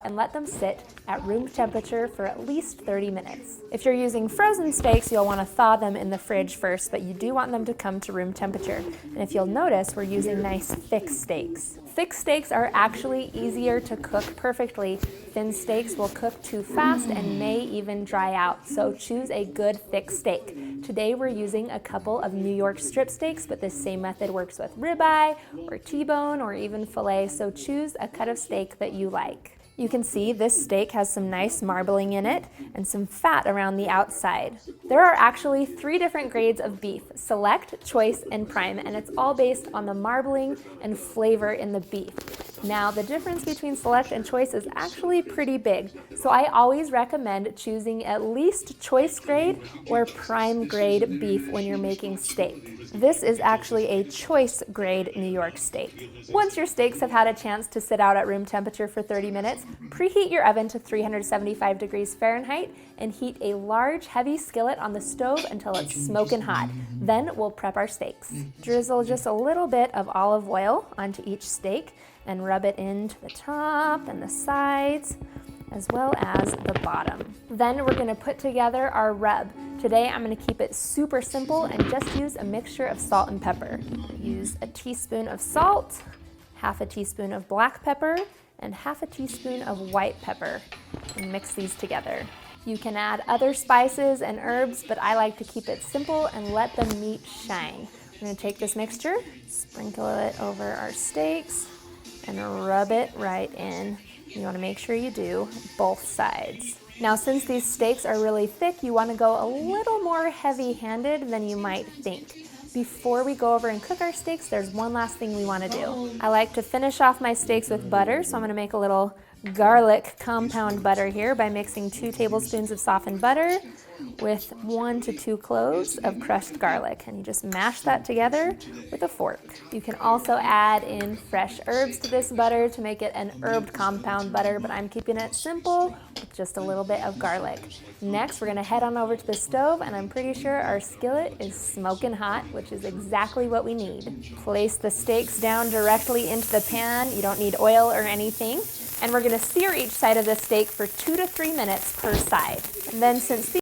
and let them sit at room temperature for at least 30 minutes. If you're using frozen steaks, you'll want to thaw them in the fridge first, but you do want them to come to room temperature. And if you'll notice, we're using nice thick steaks. Thick steaks are actually easier to cook perfectly. Thin steaks will cook too fast and may even dry out, so choose a good thick steak. Today we're using a couple of New York strip steaks, but this same method works with ribeye or T-bone or even filet, so choose a cut of steak that you like. You can see this steak has some nice marbling in it and some fat around the outside. There are actually 3 different grades of beef: select, choice, and prime, and it's all based on the marbling and flavor in the beef. Now, the difference between select and choice is actually pretty big, so I always recommend choosing at least choice grade or prime grade beef when you're making steak. This is actually a choice grade New York steak. Once your steaks have had a chance to sit out at room temperature for 30 minutes, preheat your oven to 375 degrees Fahrenheit and heat a large, heavy skillet on the stove until it's smoking hot. Then we'll prep our steaks. Drizzle just a little bit of olive oil onto each steak and rub it into the top and the sides, as well as the bottom. Then we're gonna put together our rub. Today I'm gonna keep it super simple and just use a mixture of salt and pepper. Use a teaspoon of salt, half a teaspoon of black pepper, and half a teaspoon of white pepper, and mix these together. You can add other spices and herbs, but I like to keep it simple and let the meat shine. I'm gonna take this mixture, sprinkle it over our steaks, and rub it right in. You want to make sure you do both sides. Now, since these steaks are really thick, you want to go a little more heavy-handed than you might think. Before we go over and cook our steaks, there's one last thing we want to do. I like to finish off my steaks with butter, so I'm going to make a little garlic compound butter here by mixing 2 tablespoons of softened butter with 1 to 2 cloves of crushed garlic, and you just mash that together with a fork. You can also add in fresh herbs to this butter to make it an herbed compound butter, but I'm keeping it simple with just a little bit of garlic. Next, we're gonna head on over to the stove, and I'm pretty sure our skillet is smoking hot, which is exactly what we need. Place the steaks down directly into the pan. You don't need oil or anything. And we're gonna sear each side of the steak for 2 to 3 minutes per side. And then since